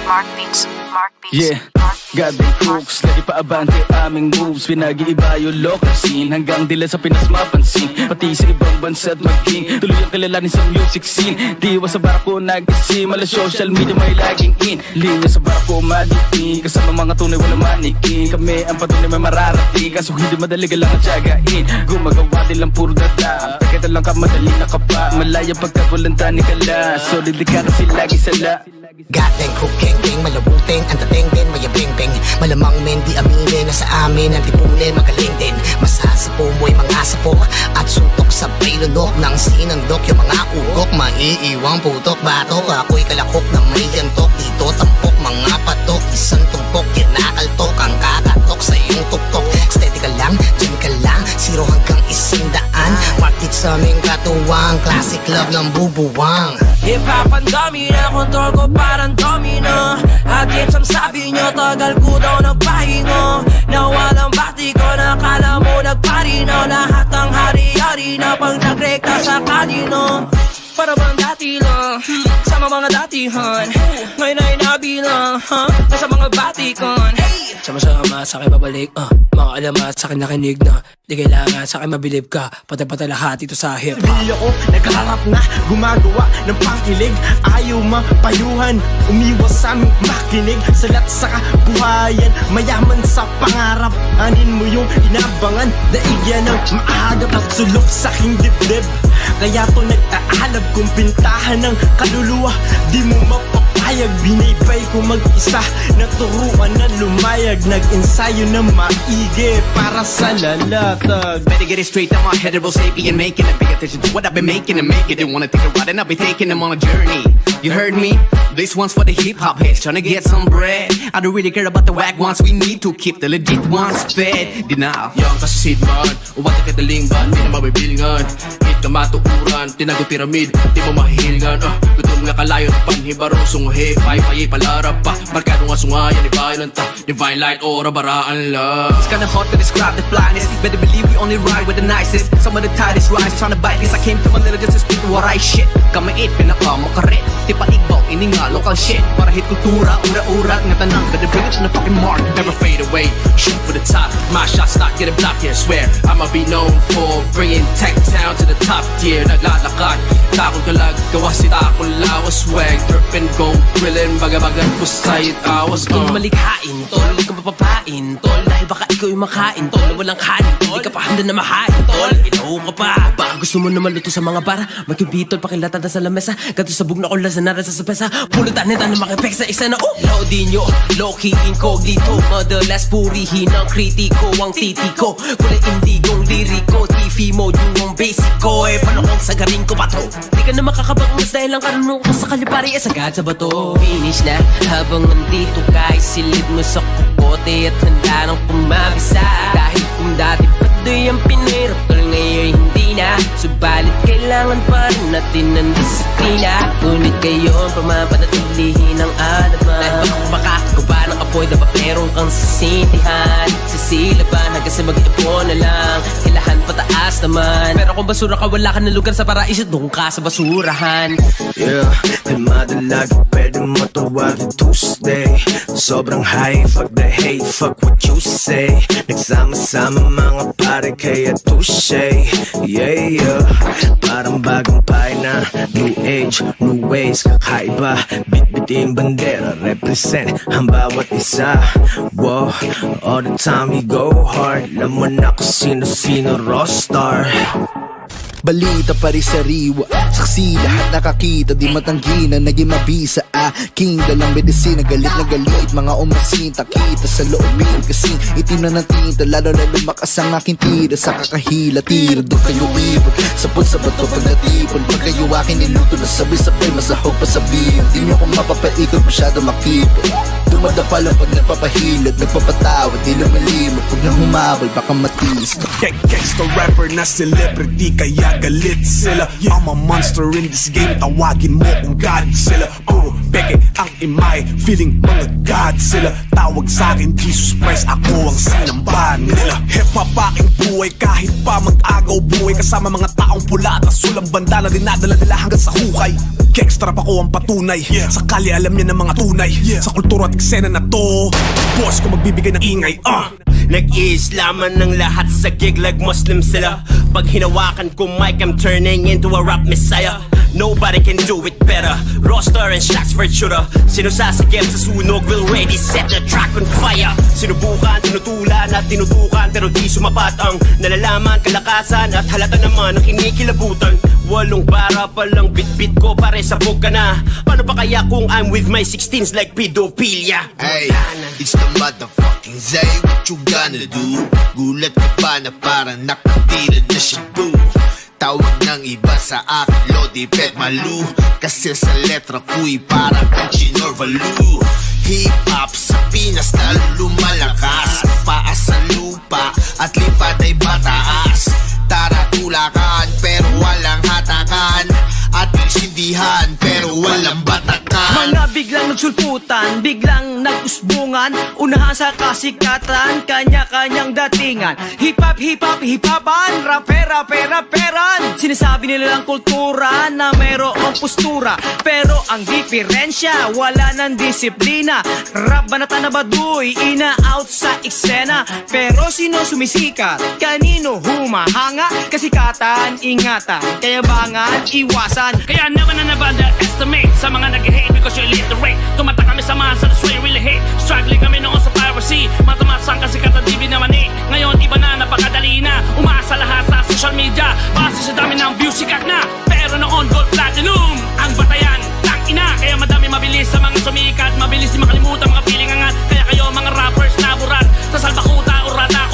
Mark Beats, Mark Beats. Yeah, Goddamn crooks, lagi pa abante aming moves. Pinag-iiba yung local scene hanggang dila sa Pinas mapansin. Pati sa ibang bansa at maging tuloy ang kilalanin sa music scene. Diwa sa barako nag-isim, ala social media may laging in. Linya sa barako madiin, kasama mga tunay wala manikin. Kami ang patunay may mararating, kaso hindi madali ka lang ang tiyagain. Gumagawa din lang puro data, pagkita lang ka madali na ka pa. Malaya pagkabulanta ni kala, solid ka kasi lagi sala. Goddamn crook gang, malabuting, ang dating din, mayabing-bing. Malamang men di aminin na sa amin ang tipunin, magaling din. Masasapo mo'y mga sapok at suntok sa lunok ng sinandok. Yung mga ugok, maiiwang putok, batok. Ako'y kalakok na may yantok, dito tampok, mga patok. Isang tumpok, kinakaltok, ang kakatok sa iyong tuktok. Steady ka lang, dyan ka lang, 0 hanggang 100. Market sa aming katuwang, classic love ng bubuwang. Hip-hop ang dami na control ko parang domino. Agit ang sabi nyo, tagal ko daw nagpahingo. Nawalang bati ko, nakala mo nagparino. Lahat ng hari-hari na pag nagrekta sa kanino. Para bang dati lang, sama mga datihan. Ngayon ay nabilang, nasa mga batikon. Sama-sama sa akin babalik, mga alamat sa akin nakinig na. Di kailangan sa akin mabilib ka, patay-patay lahat ito sa hip-hop. Pamilya ko nagharap na gumagawa ng pangkilig. Ayaw mapayuhan, umiwas sa aming makinig. Salat sa kabuhayan, mayaman sa pangarap. Anin mo yung inabangan, daigyan ng maagap at sulok sa aking dibdib. Kaya to nag-aalab kung pintahan ng kaluluwa. Di mo mapapayag, binaypay ko mag-isa. Naturuan na lumayag, nag-ensayo na maigi para sa lalatag. Better get it straight, I'm a head of sapien making it. Pay attention to what I've been making and make it. They wanna take a ride and I'll be taking them on a journey. You heard me? This one's for the hip-hop heads trying to get some bread. I don't really care about the whack ones, we need to keep the legit ones fed. Denial. Yang kasi sidman, uwat ang katalingban, di na mabibilngan. Hit ka matuuran, tinago piramid, di mo mahihilgan. Gutom nga kalayon, panhibarong sunghe, pay-pay palarap pa. Markado nga sungayan, ibayan ta. Divine light, ora baraan lang. It's kinda hard to describe the flyness. Better believe we only ride with the nicest. Some of the tightest rides trying to bite this. I came to Manila just to speak what I shit. Kamait, pinakamakarit. Tipa igbaw, ini nga local shit. Para hit kultura, ura-ura, nga tanang. Better bring it to the fucking mark. Never fade away, shoot for the top. My shots not getting blocked here, swear I'ma be known for bringing tech town to the top tier. Naglalakad, takol kalag, gawas si takol lawas. Swag, drip and go, grillin', baga-bagan ko sa'yit awas. Ikaw yung malikhain, tol, hindi ka mapapain, tol. Dahil baka ikaw yung makain, tol, na walang kanin, tol. Hindi ka pa handa na mahain, tol. Ilaw ka pa. Baka gusto mo naman luto sa mga bara. Magkibitol, pakilatan na sa lamesa. Gato sa bug na ko sa nara sa pesa. Pulutan na na makipek sa isa na Lodi nyo, low-key incognito. Madalas purihin ang kritiko. Ang titi ko, kulay indigong liriko. TV mode yung basic ko. Paano kung sagarin ko pa to? Di ka na makakabangas dahil ang karunong ko sa kalipari. Sagad sa bato. Finish na habang nandito ka. Isilid mo sa kukote at handa nang pumabisa. Dahil kung dati padoy ang pinirap, tol ngayon hindi na. Subalit kailangan pa rin natin ng disiplina. Ngunit ngayon pamapanatilihin ang alaman. Dahil baka makakagawa ng apoy na paperong kang sasintihan. Sisilaban hanggang sa mag-ipon na lang. Hilahan pataas naman. Pero kung basura ka, wala ka ng lugar sa paraiso, doon ka sa basurahan. Yeah, di madalag, pwede mo tawagin Tuesday. Sobrang high, fuck the hate, fuck what you say. Nagsama-sama mga pare kaya touche. Yeah, yeah, parang bagong paina. New age, new ways, kakaiba. Bit-biting bandera, represent ang bawat isa. Whoa, all the time we go hard. Laman ako sino-sino rockstar. Balita pari-sariwa, saksi lahat nakakita. Di matanggi na naging mabisa. Aking dalang medisina, galit na galit. Mga umasinta, kita sa loobin. Kasing itim na ng tinta, lalo na lumakas ang aking tira. Sa kakahila, tira, doon kayo ibon. Sapot sa bato pag natipon. Pag kayo akin niluto na sabay-sabay, masahog pa sabihin. Di nyo kung mapapaikot, masyado makipon. Dumadapa lang pag nagpapahilot, nagpapatawad, di lumalimot. Pag na humabal, baka matiis ka. Gangsta rapper na celebrity, kaya galit sila. I'm a monster in this game, tawagin mo kung God sila. Puro peke ang imay, feeling mga God sila. tawag sa'kin Jesus Christ, ako ang sinambahan nila. Hip-hop aking buhay kahit pa mag-agaw buhay, kasama mga taong pula at asulang banda na dinadala nila hanggang sa hukay. Gangstrap ako ang patunay, sakali alam niya ng mga tunay. Sa kultura at eksena na to, boss ko magbibigay ng ingay. Nag-iislaman ng lahat sa gig like Muslim sila. Pag hinawakan ko mic, I'm turning into a rap messiah. Nobody can do it better. Roster and shots for shooter. Sino sasagip sa sunog will ready set the track on fire. Sinubukan, tinutulan at tinutukan, pero di sumapat ang nalalaman, kalakasan at halata naman ang kinikilabutan. 8 bara pa lang bit-bit ko, pare sabog ka na. Paano pa kaya kung I'm with my 16s like pedophilia? Hey, it's the motherfucking Zay, what you gonna do? Gulat ka ba na parang nakatira na siya boo? Tawag ng iba sa akin Lodi Pet Malu, kasi sa letra ko'y parang ang Chinorvalu. Hip-hop sa Pinas lalo lumalakas, paas sa lupa at lipad ay pataas. Tara tulakan pero walang hatakan, at sindihan pero walang batakan. Mga biglang nagsulputan, biglang nag-usbungan, unahan sa kasikatan, kanya-kanyang datingan. Hip-hop, hip-hop, hip-hopan, raperan. Sinasabi nila lang kultura na mayroong postura, pero ang diferensya, wala ng disiplina. Rap banata na baduy, ina-out sa eksena, pero sino sumisikat? Kanino humahanga? Kasikatan, ingatan, kayabangan, iwasan. Kaya naman na underestimate sa mga nag-hate because you're illiterate. Tumata kami sa masa, that's why you really hate. Struggling kami noon sa piracy, matamasang kasi katadibi naman eh. Ngayon iba na, napakadali na, umaasa lahat sa social media. Base sa dami ng views, sikat na, pero noon gold platinum ang batayan, tangina. Kaya madami mabilis sa mga sumikat, mabilis di makalimutan mga feeling angat. Kaya kayo mga rappers na burat, sa salbakuta,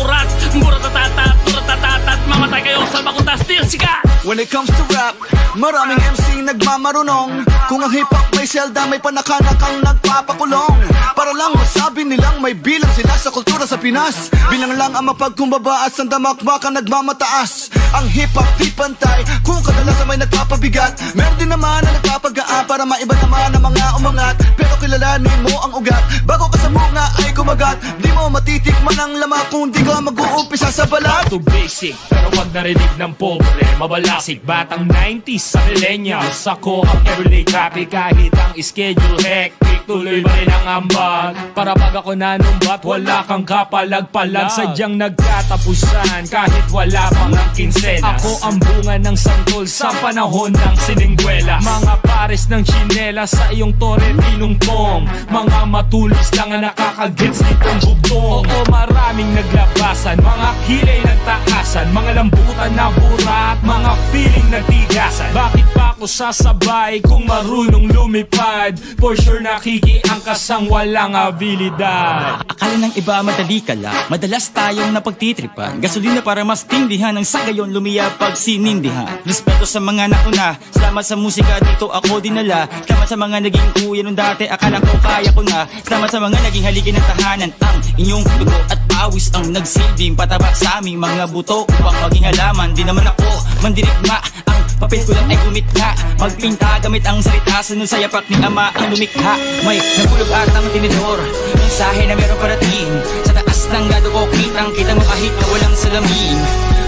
urat, burat-tatatat, mamatay kayo, salbakuta, still sikat. When it comes to rap, maraming MC nagmamarunong. Kung ang hip-hop may selda, may panakanakang nagpapakulong. Para lang masabi nilang may bilang sila sa kultura sa Pinas. Bilang lang ang mapagkumbaba at sandamakbakan nagmamataas. Ang hip-hop di pantay, kung kadalasan may nagpapabigat. Meron din naman na nagpapagaan para maiba naman ang mga umangat. Pero kilalanin mo ang ugat, bago ka sa bunga ay kumagat. Di mo matitikman ang lama kung di ka mag-uumpisa sa balat. To basic, pero pag narinig ng pobre, mabalasik. Batang 90s sa millennials, ako ang everyday copy. Kahit ang schedule hectic, tuloy pa rin ang ambag. Para pag ako nanumbat, wala kang kapalag-palag. Sadyang nagkatapusan, kahit wala pang ang kinsenas. Ako ang bunga ng santol sa panahon ng siningwela. Mga pares ng chinela sa iyong tore tinungtong. Mga matulis lang ang nakakagets nitong bugtong. Oo, maraming naglabasan, mga kilay nagtaasan, mga lambutan na burat, mga feeling nagtigasan. Bakit pa ako sasabay kung marunong lumipad? For sure nakikiangkas ang walang abilidad. Akala ng iba madali ka lang, madalas tayong napagtitripan. Gasolina para mas tindihan, ang sa gayon lumiya pag sinindihan. Respeto sa mga nauna, salamat sa musika dito ako dinala. Salamat sa mga naging kuya nung dati, akala ko kaya ko na. Salamat sa mga naging haligi ng tahanan, ang inyong dugo at pawis ang nagsilbing pataba sa aming mga buto upang maging halaman. Di naman ako mandirigma, ang papel ko lang ay gumitha. Magpinta gamit ang salita, sunod sa yapak ni ama ang lumikha. May nabulog at ang tinidor, mensahe na meron parating. Sa taas ng gado ko kitang kita mo kahit na walang salamin.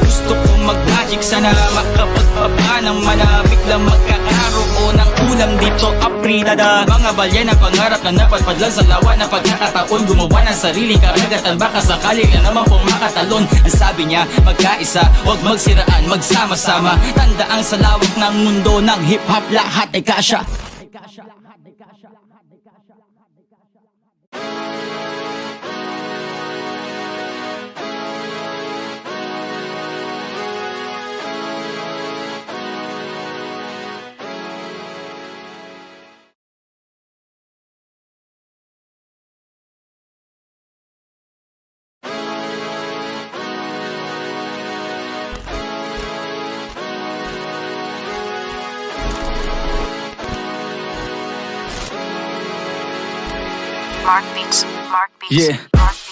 Gusto kong mag-magic, sana makapagpapa ng manapik lang magkakaroon ng ulam dito aprilada. Mga balya na pangarap na napadpadlan sa lawa na pagkakataon, gumawa ng sariling karagatan, baka sakali na naman pong makatalon. Ang sabi niya, magkaisa, huwag magsiraan, magsama-sama. Tandaang sa lawak ng mundo ng hip-hop, lahat ay kasya. Yeah,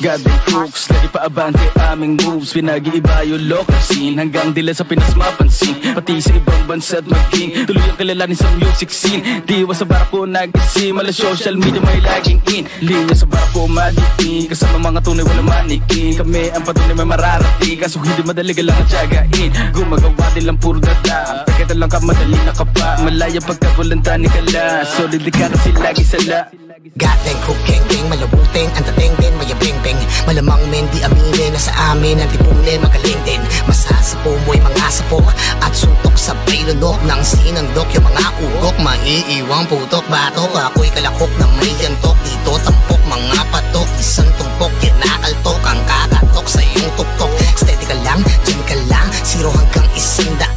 goddamn crooks, lagi pa abante aming moves. Pinag-iiba yung local scene hanggang dila sa Pinas mapansin. Pati sa ibang bansa at maging tuluyang kilalanin sa music scene. Diwa sa barako nag-isim, ala social media may laging in. Linya sa barako madiin, kasama mga tunay wala manikin. Kami ang patunay may mararating, kaso hindi madali ka lang ang tiyagain. Gumagawa din lang puro data, pagkita lang ka madali na ka pa. Malaya pagkabulanta ni kala, solid ka kasi lagi sala. Goddamn crook, keng-keng, malabuteng, ang tateng din, mayabing-bing. Malamang men, di aminin na sa amin ang tipunin, magaling din. Masasapo mo'y mga sapo at suntok sa lunok ng sinandok. Yung mga ugok, maiiwang putok, batok. Ako'y kalakok na may yantok, dito tampok, mga patok. Isang tumpok, kinakaltok, ang kakatok sa iyong tuktok. Steady ka lang, dyan ka lang, 0 hanggang 100.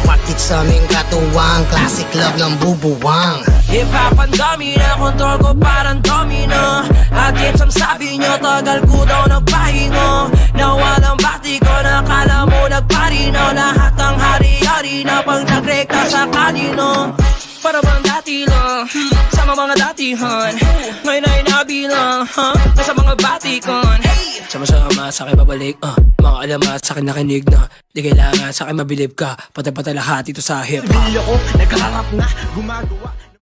Market sa aming katuwang, classic love ng bubuwang. Hip-hop ang dami na, control ko parang domino. Agit ang sabi nyo, tagal ko daw nagpahingo. Nawalang bati ko, nakala mo nagparino. Lahat ng hari-hari na pag nagrekta sa kanino. Para bang dati lang, sama mga datihan. Ngayon ay nabilang, nasa mga batikon. Sama-sama sa akin babalik, mga alamat sa akin nakinig na. Di kailangan sa akin mabilib ka, patay-patay lahat ito sa hip-hop. Hindi ako nagharap na gumagawa